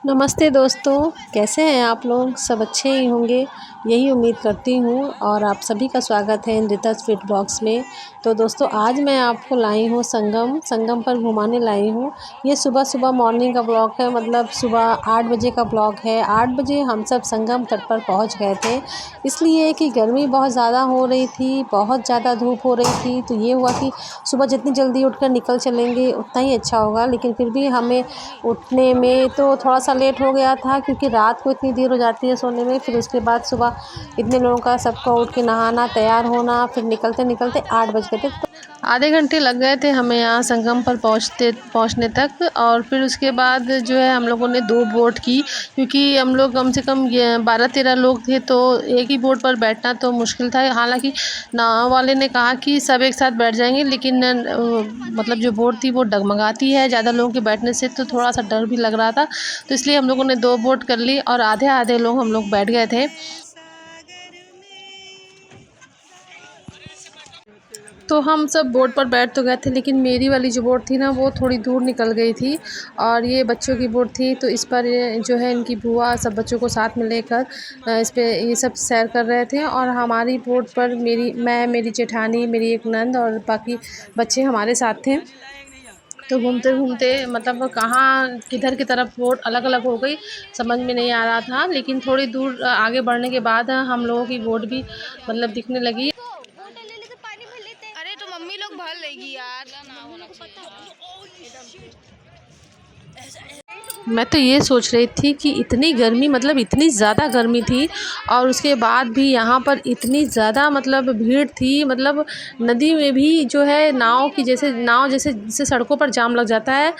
नमस्ते दोस्तों, कैसे हैं आप लोग? सब अच्छे ही होंगे, यही उम्मीद करती हूँ। और आप सभी का स्वागत है नृत्यास फूड ब्लॉग्स में। तो दोस्तों, आज मैं आपको लाई हूँ संगम पर घुमाने लाई हूँ। ये सुबह मॉर्निंग का ब्लॉग है, मतलब सुबह 8 बजे का ब्लॉग है। 8 बजे हम सब संगम तट पर पहुँच गए थे, इसलिए कि गर्मी बहुत ज़्यादा हो रही थी, बहुत ज़्यादा धूप हो रही थी। तो ये हुआ कि सुबह जितनी जल्दी उठकर निकल चलेंगे उतना ही अच्छा होगा। लेकिन फिर भी हमें उठने में तो थोड़ा-सा लेट हो गया था, क्योंकि रात को इतनी देर हो जाती है सोने में। फिर उसके बाद सुबह इतने लोगों का सबका उठ के नहाना, तैयार होना, फिर निकलते-निकलते 8 बज गए थे। तो आधे घंटे लग गए थे हमें यहाँ संगम पर पहुँचने तक। और फिर उसके बाद जो है हम लोगों ने 2 बोट की, क्योंकि हम लोग कम से कम 12-13 लोग थे, तो एक ही बोट पर बैठना तो मुश्किल था। हालाँकि नाव वाले ने कहा कि सब एक साथ बैठ जाएँगे, लेकिन मतलब जो बोट थी वो डगमगाती है ज़्यादा लोगों के बैठने से, तो थोड़ा-सा डर भी लग रहा था। तो इसलिए हम लोगों ने 2 बोट कर ली और आधे-आधे लोग हम लोग बैठ गए थे। तो हम सब बोट पर बैठ तो गए थे, लेकिन मेरी वाली जो बोट थी ना, वो थोड़ी दूर निकल गई थी। और ये बच्चों की बोट थी, तो इस पर ये जो है इनकी बुआ सब बच्चों को साथ में लेकर इस पे ये सब सैर कर रहे थे। और हमारी बोट पर मेरी जेठानी, मेरी एक नंद और बाकी बच्चे हमारे साथ थे। तो घूमते-घूमते मतलब कहाँ किधर की तरफ बोट अलग-अलग हो गई, समझ में नहीं आ रहा था। लेकिन थोड़ी दूर आगे बढ़ने के बाद हम लोगों की बोट भी मतलब दिखने लगी। बोतल ले लेके पानी भर लेते हैं। अरे तो मम्मी लोग भर लेगी यार। मैं तो ये सोच रही थी कि इतनी गर्मी, मतलब इतनी ज़्यादा गर्मी थी, और उसके बाद भी यहाँ पर इतनी ज़्यादा मतलब भीड़ थी। मतलब नदी में भी जो है नाव जैसे सड़कों पर जाम लग जाता है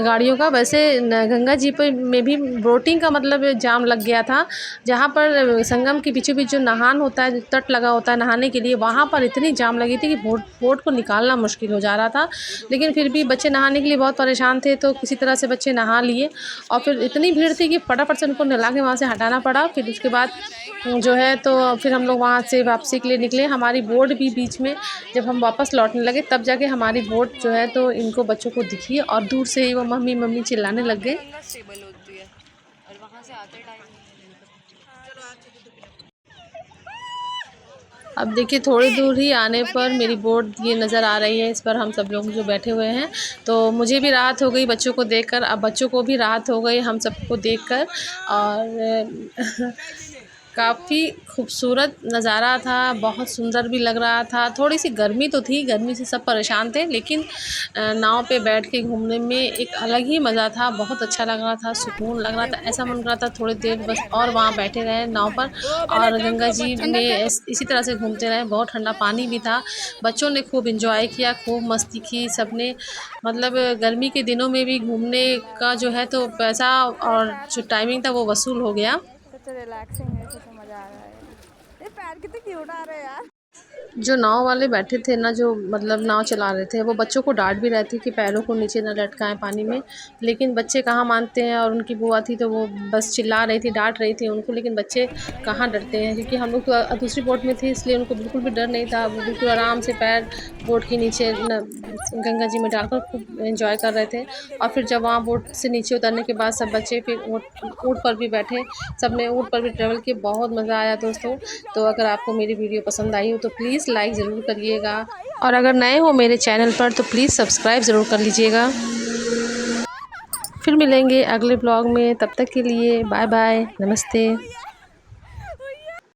गाड़ियों का, वैसे गंगा जी पर में भी बोटिंग का मतलब जाम लग गया था। जहाँ पर संगम के बीचों बीच जो नहान होता है, जो तट लगा होता है नहाने के लिए, वहाँ पर इतनी जाम लगी थी कि बोट को निकालना मुश्किल हो जा रहा था। लेकिन फिर भी बच्चे नहाने के लिए बहुत परेशान थे, तो किसी तरह से बच्चे नहा लिए। और फिर इतनी भीड़ थी कि फटाफट से उनको नहला के वहाँ से हटाना पड़ा। फिर उसके बाद जो है तो फिर हम लोग वहाँ से वापसी के लिए निकले। हमारी बोट भी बीच में जब हम वापस लौटने लगे, तब जाके हमारी बोट जो है तो इनको बच्चों को दिखी, और दूर से ही वो मम्मी मम्मी चिल्लाने लग गए। स्टेबल होती है और वहाँ से आते टाइम अब देखिए, थोड़ी दूर ही आने पर मेरी बोट ये नज़र आ रही है, इस पर हम सब लोग जो बैठे हुए हैं। तो मुझे भी राहत हो गई बच्चों को देखकर, अब बच्चों को भी राहत हो गई हम सबको देखकर। और काफ़ी खूबसूरत नज़ारा था, बहुत सुंदर भी लग रहा था। थोड़ी-सी गर्मी तो थी, गर्मी से सब परेशान थे, लेकिन नाव पे बैठ के घूमने में एक अलग ही मज़ा था। बहुत अच्छा लग रहा था, सुकून लग रहा था, ऐसा मन कर रहा था थोड़ी देर बस और वहाँ बैठे रहें नाव पर, और गंगा जी में इसी तरह से घूमते रहें। बहुत ठंडा पानी भी था, बच्चों ने खूब एंजॉय किया, खूब मस्ती की सबने। मतलब गर्मी के दिनों में भी घूमने का जो है तो पैसा और जो टाइमिंग था वो वसूल हो गया। तो रिलैक्सिंग है, तो मजा आ रहा है। ये पैर कितने क्यूट आ रहे हैं यार। जो नाव वाले बैठे थे ना, जो मतलब नाव चला रहे थे, वो बच्चों को डांट भी रहे थे कि पैरों को नीचे न लटकाएं पानी में। लेकिन बच्चे कहाँ मानते हैं, और उनकी बुआ थी तो वो बस चिल्ला रही थी, डांट रही थी उनको। लेकिन बच्चे कहाँ डरते हैं, क्योंकि हम लोग तो दूसरी बोट में थे, इसलिए उनको बिल्कुल भी डर नहीं था। वो बिल्कुल आराम से पैर बोट के नीचे गंगा जी में डालकर खूब एंजॉय कर रहे थे। और फिर जब वहाँ बोट से नीचे उतरने के बाद सब बच्चे फिर ऊँट पर भी बैठे, सब ने ऊँट पर भी ट्रैवल किया। बहुत मज़ा आया दोस्तों। तो अगर आपको मेरी वीडियो पसंद आई हो तो प्लीज़ लाइक ज़रूर करिएगा, और अगर नए हो मेरे चैनल पर तो प्लीज़ सब्सक्राइब ज़रूर कर लीजिएगा। फिर मिलेंगे अगले ब्लॉग में, तब तक के लिए बाय बाय, नमस्ते।